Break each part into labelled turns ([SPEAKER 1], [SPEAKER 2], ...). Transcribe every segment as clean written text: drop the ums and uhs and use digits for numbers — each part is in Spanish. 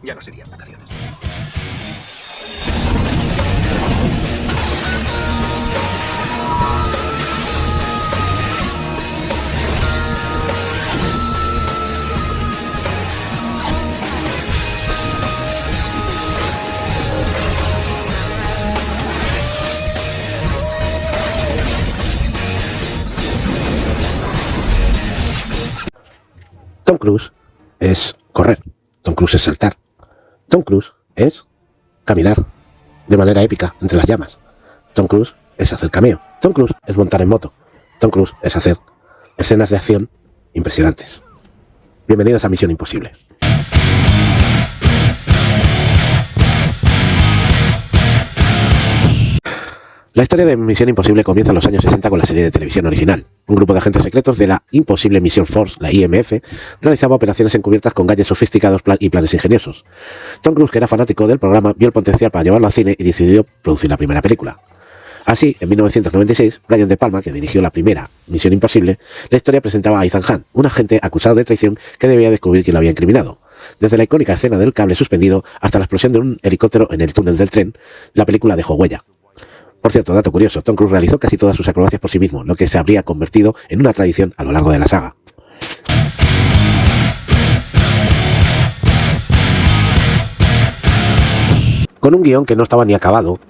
[SPEAKER 1] Ya no serían vacaciones.
[SPEAKER 2] Tom Cruise es correr, Tom Cruise es saltar, Tom Cruise es caminar de manera épica entre las llamas, Tom Cruise es hacer cameo, Tom Cruise es montar en moto, Tom Cruise es hacer escenas de acción impresionantes. Bienvenidos a Misión Imposible. La historia de Misión Imposible comienza en los años 60 con la serie de televisión original. Un grupo de agentes secretos de la Impossible Mission Force, la IMF, realizaba operaciones encubiertas con gadgets sofisticados y planes ingeniosos. Tom Cruise, que era fanático del programa, vio el potencial para llevarlo al cine y decidió producir la primera película. Así, en 1996, Brian De Palma, que dirigió la primera Misión Imposible, la historia presentaba a Ethan Hunt, un agente acusado de traición que debía descubrir quién lo había incriminado. Desde la icónica escena del cable suspendido hasta la explosión de un helicóptero en el túnel del tren, la película dejó huella. Por cierto, dato curioso, Tom Cruise realizó casi todas sus acrobacias por sí mismo, lo que se habría convertido en una tradición a lo largo de la saga. Con un guión que no estaba ni acabado,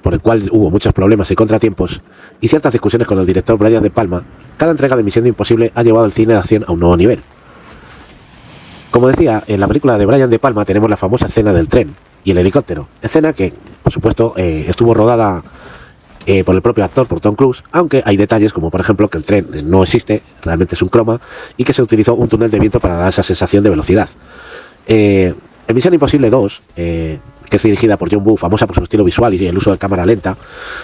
[SPEAKER 2] por el cual hubo muchos problemas y contratiempos, y ciertas discusiones con el director Brian De Palma, cada entrega de Misión Imposible ha llevado el cine de acción a un nuevo nivel. Como decía, en la película de Brian De Palma tenemos la famosa escena del tren y el helicóptero, escena que, por supuesto, estuvo rodada por el propio actor, por Tom Cruise, aunque hay detalles como por ejemplo que el tren no existe, realmente es un croma, y que se utilizó un túnel de viento para dar esa sensación de velocidad. En Misión Imposible 2, que es dirigida por John Woo, famosa por su estilo visual y el uso de cámara lenta,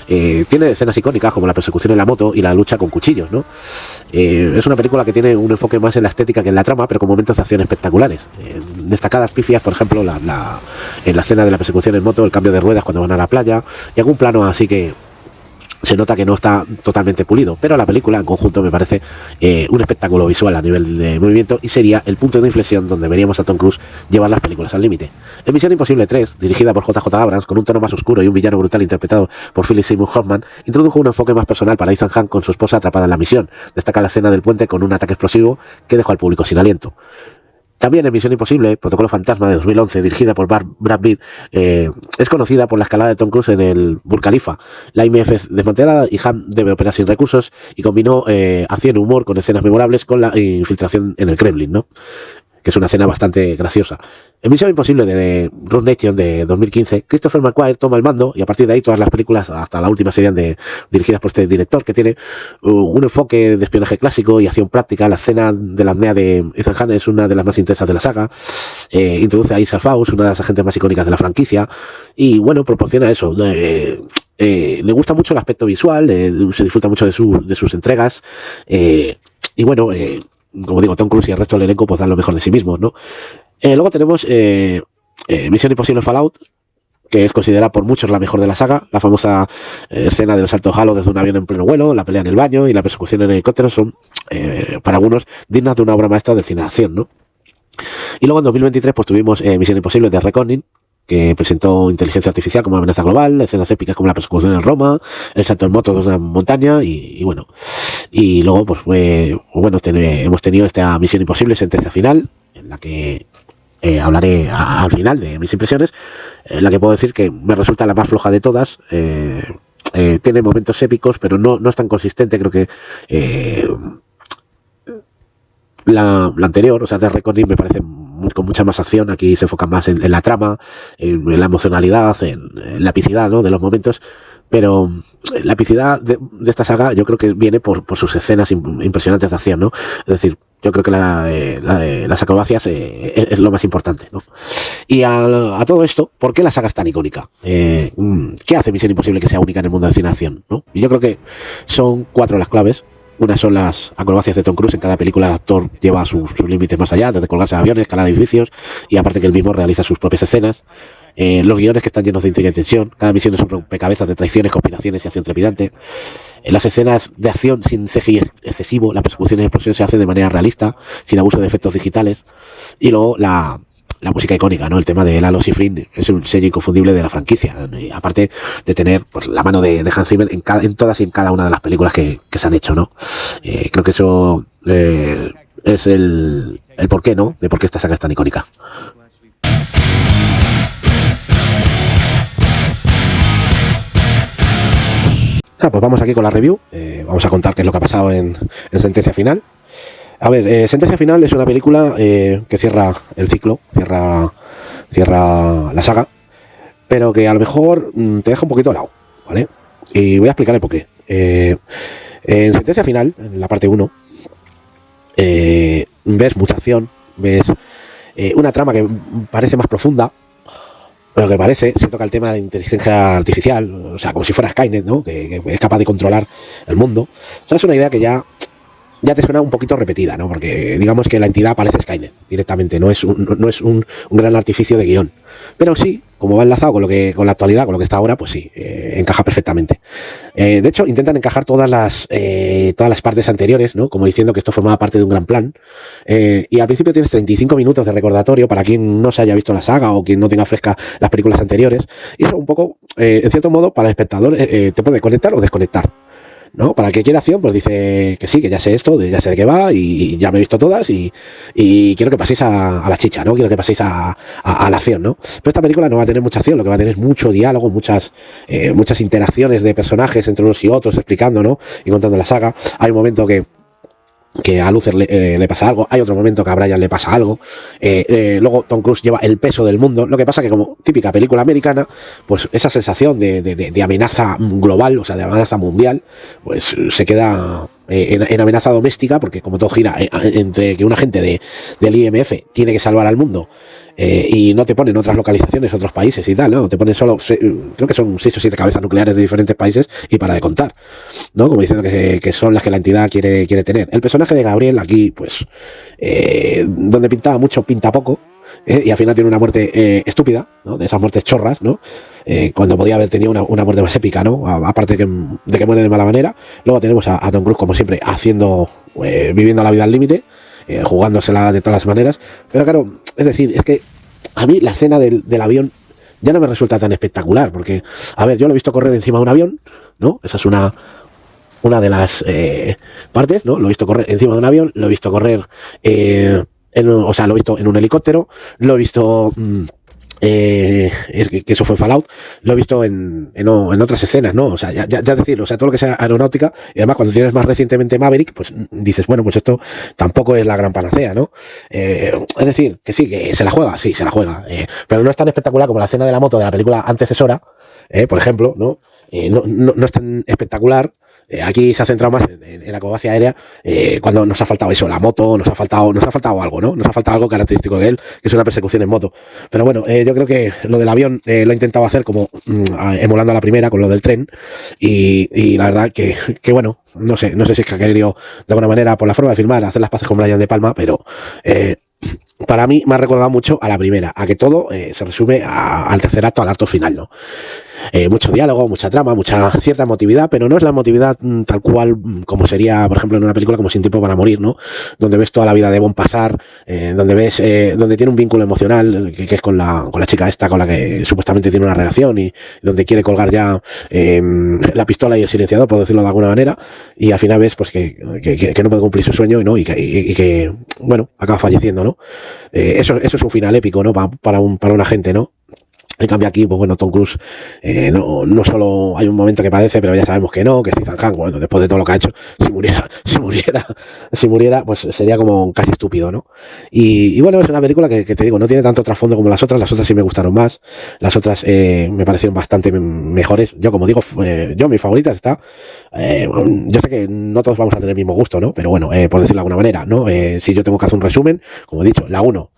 [SPEAKER 2] tiene escenas icónicas como la persecución en la moto y la lucha con cuchillos, ¿no? Es una película que tiene un enfoque más en la estética que en la trama, pero con momentos de acción espectaculares. Destacadas pifias, por ejemplo, en la escena de la persecución en moto, el cambio de ruedas cuando van a la playa, y algún plano así que se nota que no está totalmente pulido, pero la película en conjunto me parece un espectáculo visual a nivel de movimiento y sería el punto de inflexión donde veríamos a Tom Cruise llevar las películas al límite. En Misión Imposible 3, dirigida por JJ Abrams, con un tono más oscuro y un villano brutal interpretado por Philip Seymour Hoffman, introdujo un enfoque más personal para Ethan Hunt con su esposa atrapada en la misión. Destaca la escena del puente con un ataque explosivo que dejó al público sin aliento. También en Misión Imposible, Protocolo Fantasma de 2011, dirigida por Brad Pitt, es conocida por la escalada de Tom Cruise en el Burj Khalifa. La IMF es desmantelada y Hunt debe operar sin recursos y combinó acción y humor con escenas memorables con la infiltración en el Kremlin, ¿no? Que es una escena bastante graciosa. En Misión Imposible de Rogue Nation de 2015, Christopher McQuarrie toma el mando y a partir de ahí todas las películas hasta la última serían dirigidas por este director que tiene un enfoque de espionaje clásico y acción práctica. La escena de la apnea de Ethan Hunt es una de las más intensas de la saga. Introduce a Isaac Faust, una de las agentes más icónicas de la franquicia, y bueno, proporciona eso. Le gusta mucho el aspecto visual, se disfruta mucho de sus entregas, y bueno, como digo, Tom Cruise y el resto del elenco pues dan lo mejor de sí mismos, ¿no? Luego tenemos Misión Imposible Fallout, que es considerada por muchos la mejor de la saga. La famosa escena del salto Halo desde un avión en pleno vuelo, la pelea en el baño y la persecución en helicóptero son, para algunos, dignas de una obra maestra del cine de acción, ¿no? Y luego en 2023 pues tuvimos Misión Imposible de Reckoning, que presentó inteligencia artificial como amenaza global, escenas épicas como la persecución en Roma, el salto en moto de una montaña y bueno. Y luego pues hemos tenido esta Misión Imposible Sentencia Final, en la que hablaré al final de mis impresiones, en la que puedo decir que me resulta la más floja de todas. Tiene momentos épicos, pero no es tan consistente. Creo que la anterior, o sea, de Reckoning, me parece con mucha más acción. Aquí se enfoca más en la trama, en la emocionalidad, en la epicidad, ¿no?, de los momentos. Pero la epicidad de esta saga yo creo que viene por sus escenas impresionantes de acción, ¿no? Es decir, yo creo que las acrobacias es lo más importante, ¿no? Y a todo esto, ¿por qué la saga es tan icónica? ¿Qué hace Misión Imposible que sea única en el mundo de cine de acción, ¿no? Y yo creo que son 4 las claves. Una son las acrobacias de Tom Cruise. En cada película el actor lleva sus límites más allá, desde colgarse de aviones, escalar edificios, y aparte que él mismo realiza sus propias escenas. Los guiones que están llenos de intriga y tensión. Cada misión es un rompecabezas de traiciones, conspiraciones y acción trepidante. Las escenas de acción sin CGI excesivo, las persecuciones y explosiones se hacen de manera realista, sin abuso de efectos digitales. Y luego la la música icónica, ¿no? El tema de Lalo Schifrin es un sello inconfundible de la franquicia, y aparte de tener pues, la mano de Hans Zimmer en todas y en cada una de las películas que se han hecho, ¿no? Creo que eso es el porqué, ¿no? De por qué esta saga es tan icónica. Pues vamos aquí con la review. Vamos a contar qué es lo que ha pasado en Sentencia Final. A ver, Sentencia Final es una película que cierra el ciclo, cierra la saga, pero que a lo mejor te deja un poquito de lado, ¿vale? Y voy a explicarle por qué. En Sentencia Final, en la parte 1, ves mucha acción, ves una trama que parece más profunda, pero que parece, se toca el tema de la inteligencia artificial, o sea, como si fuera Skynet, ¿no? Que es capaz de controlar el mundo. O sea, es una idea que ya te suena un poquito repetida, ¿no? Porque digamos que la entidad parece Skynet directamente, no es un gran artificio de guión. Pero sí, como va enlazado con la actualidad, con lo que está ahora, pues sí, encaja perfectamente. De hecho, intentan encajar todas las partes anteriores, ¿no? Como diciendo que esto formaba parte de un gran plan. Y al principio tienes 35 minutos de recordatorio para quien no se haya visto la saga o quien no tenga fresca las películas anteriores. Y eso un poco, en cierto modo, para el espectador te puede conectar o desconectar, ¿no? Para el que quiera acción, pues dice que sí, que ya sé esto, ya sé de qué va y ya me he visto todas y quiero que paséis a la chicha, ¿no? Quiero que paséis a la acción, ¿no? Pero esta película no va a tener mucha acción, lo que va a tener es mucho diálogo, muchas interacciones de personajes entre unos y otros explicando, ¿no? Y contando la saga. Hay un momento que a Luther le pasa algo, hay otro momento que a Brian le pasa algo, luego Tom Cruise lleva el peso del mundo, lo que pasa que como típica película americana, pues esa sensación de amenaza global, o sea, de amenaza mundial, pues se queda en amenaza doméstica, porque como todo gira entre que un agente del IMF tiene que salvar al mundo, y no te ponen otras localizaciones, otros países y tal, ¿no? Te ponen solo, creo que son 6 o 7 cabezas nucleares de diferentes países y para de contar, ¿no? Como diciendo que son las que la entidad quiere tener. El personaje de Gabriel aquí, pues, donde pintaba mucho, pinta poco, y al final tiene una muerte estúpida, ¿no? De esas muertes chorras, ¿no? Cuando podía haber tenido una muerte más épica, ¿no? Aparte de que muere de mala manera. Luego tenemos a Tom Cruise, como siempre, viviendo la vida al límite, jugándosela de todas las maneras. Pero claro, es decir, es que a mí la escena del avión ya no me resulta tan espectacular, porque, a ver, yo lo he visto correr encima de un avión, ¿no? Esa es una de las partes, ¿no? Lo he visto correr encima de un avión, lo he visto correr, lo he visto en un helicóptero, lo he visto, que eso fue Fallout, lo he visto en otras escenas, ¿no? O sea, ya decirlo, o sea, todo lo que sea aeronáutica, y además cuando tienes más recientemente Maverick, pues dices, bueno, pues esto tampoco es la gran panacea, ¿no? Es decir, que sí, que se la juega, pero no es tan espectacular como la escena de la moto de la película antecesora, por ejemplo, ¿no? No es tan espectacular. Aquí se ha centrado más en la acrobacia aérea, cuando nos ha faltado eso, la moto, nos ha faltado algo, ¿no? Nos ha faltado algo característico de él, que es una persecución en moto. Pero bueno, yo creo que lo del avión lo he intentado hacer como emulando a la primera con lo del tren, y la verdad que bueno, no sé si es que ha querido de alguna manera, por la forma de filmar, hacer las paces con Brian De Palma, pero para mí me ha recordado mucho a la primera, a que todo se resume al tercer acto, al acto final, ¿no? Mucho diálogo, mucha trama, mucha cierta emotividad, pero no es la emotividad tal cual como sería, por ejemplo, en una película como Sin tiempo para morir, ¿no? Donde ves toda la vida de Bond pasar, donde tiene un vínculo emocional, que es con la chica esta, con la que supuestamente tiene una relación, y donde quiere colgar ya la pistola y el silenciador, por decirlo de alguna manera, y al final ves pues que no puede cumplir su sueño, ¿no? Y que bueno, acaba falleciendo, ¿no? Eso es un final épico, ¿no? Para un agente, ¿no? En cambio aquí, pues bueno, Tom Cruise no solo hay un momento que parece, pero ya sabemos que no, que es Ethan Hunt, bueno, después de todo lo que ha hecho, si muriera, pues sería como casi estúpido, ¿no? Y bueno, es una película que te digo, no tiene tanto trasfondo como las otras sí me gustaron más, las otras me parecieron bastante mejores. Yo, como digo, mi favorita está, yo sé que no todos vamos a tener el mismo gusto, ¿no? Pero bueno, por decirlo de alguna manera, ¿no? Si yo tengo que hacer un resumen, como he dicho, la 1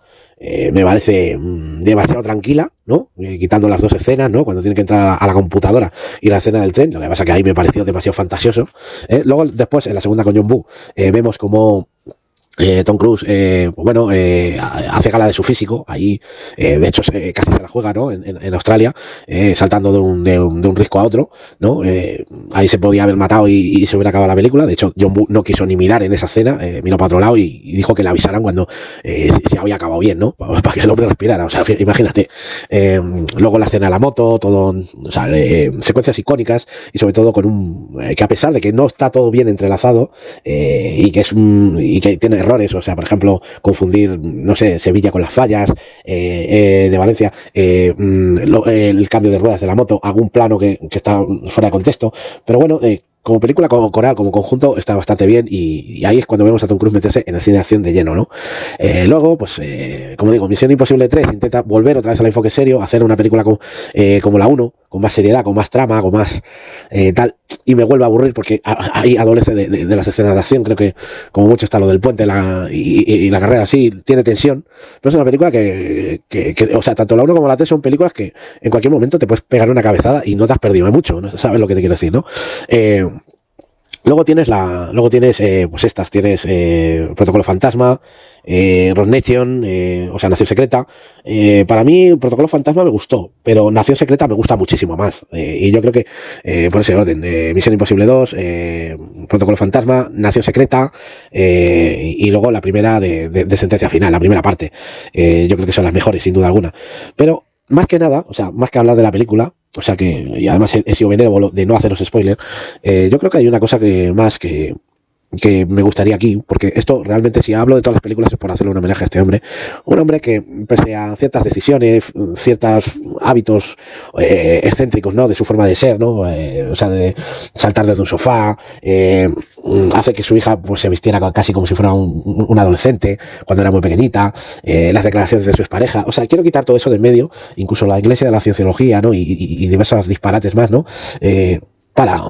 [SPEAKER 2] me parece demasiado tranquila, ¿no? Quitando las dos escenas, ¿no? Cuando tiene que entrar a la computadora y la escena del tren, lo que pasa que ahí me pareció demasiado fantasioso. Luego, después, en la segunda con John Woo, vemos como Tom Cruise, pues bueno, hace gala de su físico, ahí, de hecho, casi se la juega, ¿no? En Australia, saltando de un risco a otro, ¿no? Ahí se podía haber matado y se hubiera acabado la película. De hecho, John Woo no quiso ni mirar en esa escena, miró para otro lado y dijo que le avisaran cuando se había acabado bien, ¿no? Para que el hombre respirara, o sea, imagínate. Luego la escena de la moto, todo, o sea, secuencias icónicas y sobre todo con que a pesar de que no está todo bien entrelazado, y que tiene errores, o sea, por ejemplo, confundir, no sé, Sevilla con las fallas de Valencia, el cambio de ruedas de la moto, algún plano que está fuera de contexto, pero bueno, como película coral, como conjunto, está bastante bien y ahí es cuando vemos a Tom Cruise meterse en el cine de acción de lleno, ¿no? Luego, pues, como digo, Misión Imposible 3 intenta volver otra vez al enfoque serio, hacer una película como la 1, con más seriedad, con más trama, con más tal, y me vuelve a aburrir porque ahí adolece de las escenas de acción. Creo que como mucho está lo del puente y la carrera, sí, tiene tensión, pero es una película que o sea, tanto la 1 como la 3 son películas que en cualquier momento te puedes pegar una cabezada y no te has perdido mucho, ¿no? ¿Sabes lo que te quiero decir, no? Luego tienes pues estas, tienes Protocolo Fantasma, Rogue Nation, o sea, Nación Secreta. Para mí, Protocolo Fantasma me gustó, pero Nación Secreta me gusta muchísimo más. Y yo creo que, por ese orden, Misión Imposible 2, Protocolo Fantasma, Nación Secreta, y luego la primera de Sentencia Final, la primera parte. Yo creo que son las mejores, sin duda alguna. Pero, más que nada, o sea, más que hablar de la película, o sea que, y además he sido benévolo de no haceros spoiler, yo creo que hay una cosa que me gustaría aquí, porque esto realmente, si hablo de todas las películas, es por hacerle un homenaje a este hombre. Un hombre que, pese a ciertas decisiones, ciertos hábitos excéntricos, ¿no? De su forma de ser, ¿no? O sea, de saltar desde un sofá, hace que su hija pues se vistiera casi como si fuera un adolescente cuando era muy pequeñita, las declaraciones de su expareja. O sea, quiero quitar todo eso de en medio, incluso la iglesia de la cienciología, ¿no? Y diversos disparates más, ¿no? Para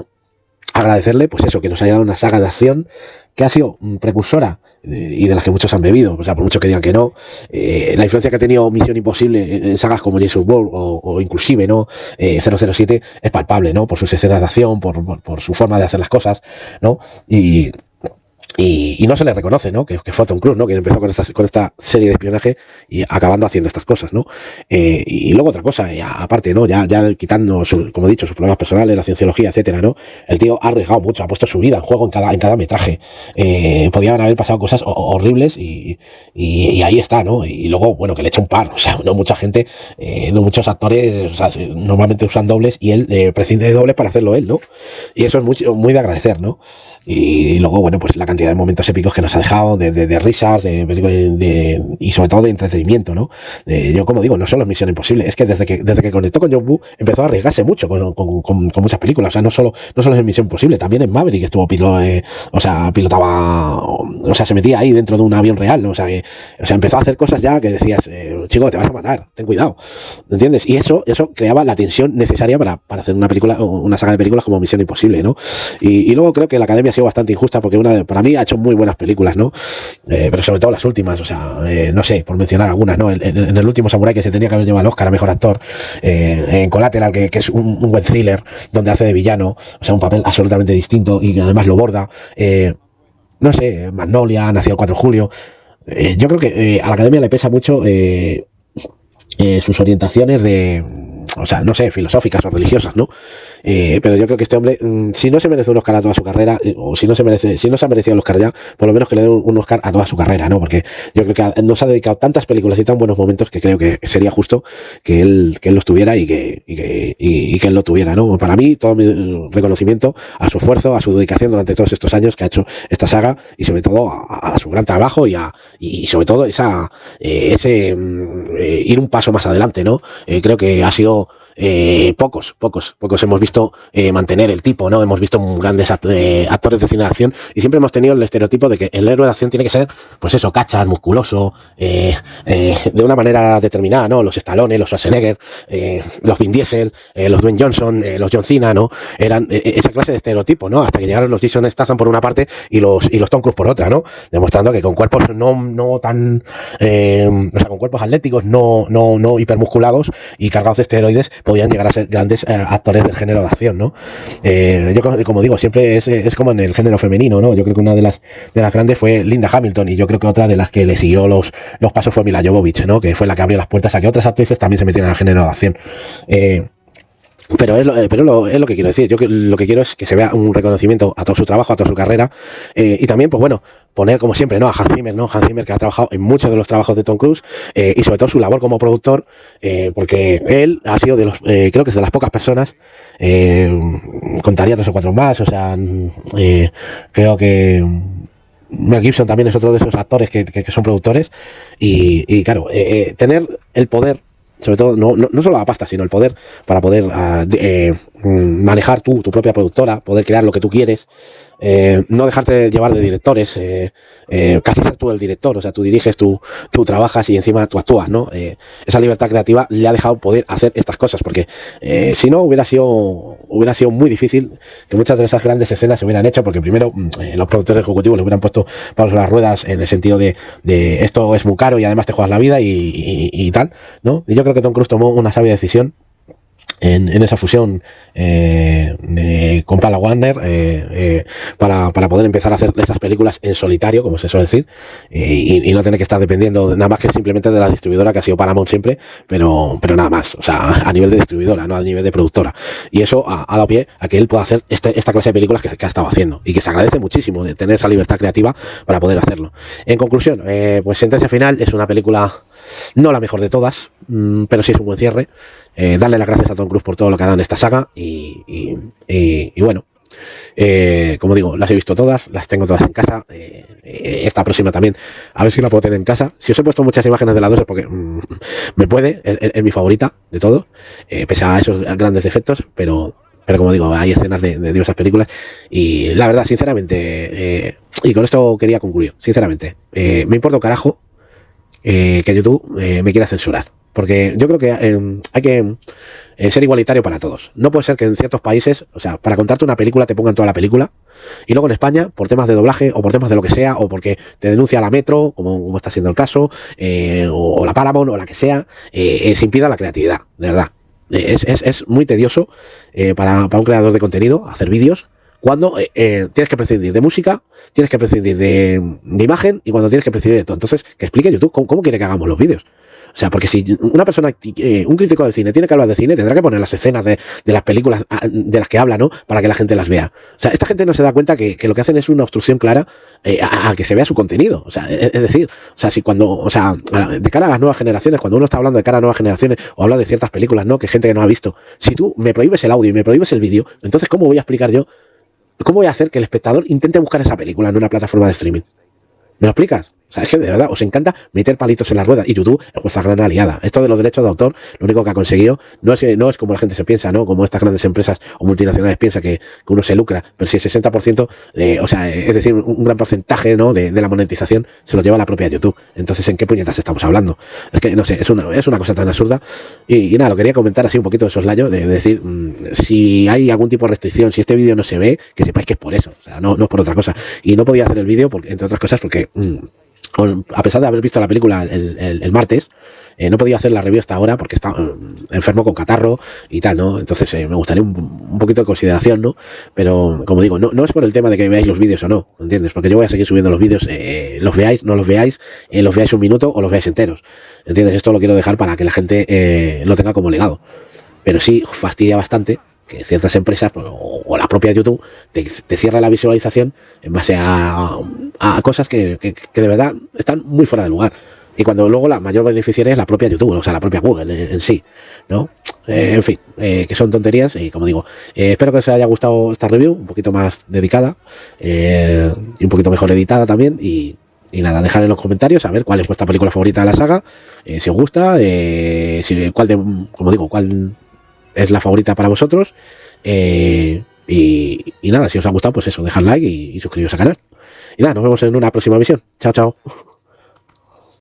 [SPEAKER 2] agradecerle, pues eso, que nos haya dado una saga de acción que ha sido precursora y de las que muchos han bebido, o sea, por mucho que digan que no, la influencia que ha tenido Misión Imposible en sagas como Jason Bourne o inclusive, ¿no? 007 es palpable, ¿no? Por sus escenas de acción, por su forma de hacer las cosas, ¿no? Y no se le reconoce, ¿no? Que fue Tom Cruise, ¿no? Que empezó con esta serie de espionaje y acabando haciendo estas cosas, ¿no? Y luego otra cosa, aparte, ¿no? Ya quitando, como he dicho, sus problemas personales, la cienciología, etcétera, ¿no? El tío ha arriesgado mucho, ha puesto su vida en juego en cada metraje. Podían haber pasado cosas horribles y ahí está, ¿no? Y luego, bueno, que le echa un par, o sea, no mucha gente, no muchos actores, o sea, normalmente usan dobles y él prescinde de dobles para hacerlo él, ¿no? Y eso es muy de agradecer, ¿no? Y luego, bueno, pues la cantidad de momentos épicos que nos ha dejado, de risas, y sobre todo de entretenimiento, ¿no? Yo, como digo, no solo es Misión Imposible, es que desde que conectó con John Woo empezó a arriesgarse mucho con muchas películas. O sea, no solo es en Misión Imposible, también en Maverick estuvo pilotaba, o sea, se metía ahí dentro de un avión real, ¿no? O sea, empezó a hacer cosas ya que decías, chico, te vas a matar, ten cuidado, ¿entiendes? Y eso creaba la tensión necesaria para hacer una saga de películas como Misión Imposible, ¿no? Y luego creo que la Academia ha sido bastante injusta porque para mí ha hecho muy buenas películas, ¿no? Pero sobre todo las últimas, o sea, no sé, por mencionar algunas, ¿no? En el último Samurai, que se tenía que haber llevado el Oscar a Mejor Actor, en Collateral, que es un buen thriller, donde hace de villano, o sea, un papel absolutamente distinto y que además lo borda, no sé, Magnolia, Nació el 4 de julio, yo creo que a la Academia le pesa mucho sus orientaciones o sea, no sé, filosóficas o religiosas, ¿no? Pero yo creo que este hombre, si no se merece un Oscar a toda su carrera, o si no se ha merecido el Oscar ya, por lo menos que le den un Oscar a toda su carrera, ¿no? Porque yo creo que nos ha dedicado tantas películas y tan buenos momentos que creo que sería justo que él los tuviera y que él lo tuviera, ¿no? Para mí, todo mi reconocimiento a su esfuerzo, a su dedicación durante todos estos años que ha hecho esta saga y sobre todo a su gran trabajo y sobre todo ese ir un paso más adelante, ¿no? Creo que ha sido pocos hemos visto mantener el tipo, ¿no? Hemos visto grandes actores de cine de acción y siempre hemos tenido el estereotipo de que el héroe de acción tiene que ser, pues eso, cachas, musculoso, de una manera determinada, ¿no? Los Stallone, los Schwarzenegger, los Vin Diesel, los Dwayne Johnson, los John Cena, ¿no? Eran esa clase de estereotipo, ¿no? Hasta que llegaron los Jason Statham por una parte y los Tom Cruise por otra, ¿no? Demostrando que con cuerpos no tan, o sea, con cuerpos atléticos, no hipermusculados y cargados de esteroides, podían llegar a ser grandes actores del género de acción, ¿no? Yo, como digo, siempre es como en el género femenino, ¿no? Yo creo que una de las grandes fue Linda Hamilton, y yo creo que otra de las que le siguió los pasos fue Mila Jovovich, ¿no? Que fue la que abrió las puertas a que otras actrices también se metieran al género de acción. Pero es lo que quiero decir. Yo lo que quiero es que se vea un reconocimiento a todo su trabajo, a toda su carrera, y también, pues bueno, poner como siempre, ¿no? A Hans Zimmer, ¿no? Hans Zimmer, que ha trabajado en muchos de los trabajos de Tom Cruise, y sobre todo su labor como productor, porque él ha sido de los, creo que es de las pocas personas, contaría 3 o 4 más, o sea, creo que Mel Gibson también es otro de esos actores que son productores, y claro, tener el poder, sobre todo, no solo la pasta, sino el poder para poder manejar tu propia productora, poder crear lo que tú quieres, no dejarte llevar de directores, casi ser tú el director, o sea, tú diriges, tú trabajas y encima tú actúas, ¿no? Esa libertad creativa le ha dejado poder hacer estas cosas, porque si no hubiera sido muy difícil que muchas de esas grandes escenas se hubieran hecho, porque primero los productores ejecutivos le hubieran puesto palos a las ruedas en el sentido de esto es muy caro y además te juegas la vida y tal, ¿no? Y yo creo que Tom Cruise tomó una sabia decisión en esa fusión con Paula Warner, para poder empezar a hacer esas películas en solitario, como se suele decir, y no tener que estar dependiendo nada más que simplemente de la distribuidora, que ha sido Paramount siempre, pero nada más, o sea, a nivel de distribuidora, no a nivel de productora. Y eso ha dado pie a que él pueda hacer esta clase de películas que ha estado haciendo, y que se agradece muchísimo de tener esa libertad creativa para poder hacerlo. En conclusión, pues Sentencia Final es una película no la mejor de todas, pero sí es un buen cierre. Darle las gracias a Tom Cruise por todo lo que ha dado en esta saga, y bueno, como digo, las he visto todas, las tengo todas en casa. Esta próxima también, a ver si la puedo tener en casa. Si os he puesto muchas imágenes de la 2 es porque me puede, es mi favorita de todo, pese a esos grandes defectos, pero como digo, hay escenas de diversas películas, y la verdad, sinceramente, y con esto quería concluir, sinceramente, me importa un carajo que YouTube me quiera censurar, porque yo creo que hay que ser igualitario para todos. No puede ser que en ciertos países, o sea, para contarte una película te pongan toda la película, y luego en España, por temas de doblaje o por temas de lo que sea, o porque te denuncia la Metro, como está siendo el caso, o la Paramount o la que sea, se impida la creatividad, de verdad. Es muy tedioso para un creador de contenido hacer vídeos, cuando tienes que prescindir de música, tienes que prescindir de imagen, y cuando tienes que prescindir de todo. Entonces, que explique YouTube cómo quiere que hagamos los vídeos. O sea, porque si una persona, un crítico de cine, tiene que hablar de cine, tendrá que poner las escenas de las películas de las que habla, ¿no? Para que la gente las vea. O sea, esta gente no se da cuenta que lo que hacen es una obstrucción clara a que se vea su contenido. O sea, es decir, o sea, si cuando, o sea, de cara a las nuevas generaciones, cuando uno está hablando de cara a nuevas generaciones, o habla de ciertas películas, ¿no? Que gente que no ha visto, si tú me prohíbes el audio y me prohíbes el vídeo, entonces, ¿cómo voy a explicar yo? ¿Cómo voy a hacer que el espectador intente buscar esa película en una plataforma de streaming? ¿Me lo explicas? O sea, es que de verdad os encanta meter palitos en las ruedas, y YouTube es vuestra gran aliada. Esto de los derechos de autor, lo único que ha conseguido no es como la gente se piensa, ¿no? Como estas grandes empresas o multinacionales piensan que uno se lucra, pero si el 60%, o sea, es decir, un gran porcentaje, ¿no? de la monetización se lo lleva la propia YouTube. Entonces, ¿en qué puñetas estamos hablando? Es que, no sé, es una cosa tan absurda. Y nada, lo quería comentar así un poquito de soslayo, de decir, si hay algún tipo de restricción, si este vídeo no se ve, que sepáis que es por eso, o sea, no es por otra cosa. Y no podía hacer el vídeo, entre otras cosas, porque a pesar de haber visto la película el martes, no podía hacer la review hasta ahora porque estaba enfermo con catarro y tal, ¿no? Entonces me gustaría un poquito de consideración, ¿no? Pero, como digo, no es por el tema de que veáis los vídeos o no, ¿entiendes? Porque yo voy a seguir subiendo los vídeos, los veáis, no los veáis, los veáis un minuto o los veáis enteros, ¿entiendes? Esto lo quiero dejar para que la gente lo tenga como legado. Pero sí fastidia bastante que ciertas empresas o la propia YouTube te cierra la visualización en base a cosas que de verdad están muy fuera de lugar, y cuando luego la mayor beneficiaria es la propia YouTube, o sea, la propia Google en sí, ¿no? En fin, que son tonterías, y como digo, espero que os haya gustado esta review, un poquito más dedicada, y un poquito mejor editada también, y nada, dejad en los comentarios a ver cuál es vuestra película favorita de la saga, si os gusta, cuál es la favorita para vosotros, y nada, si os ha gustado, pues eso, dejad like y suscribiros al canal. Y nada, nos vemos en una próxima misión. Chao, chao.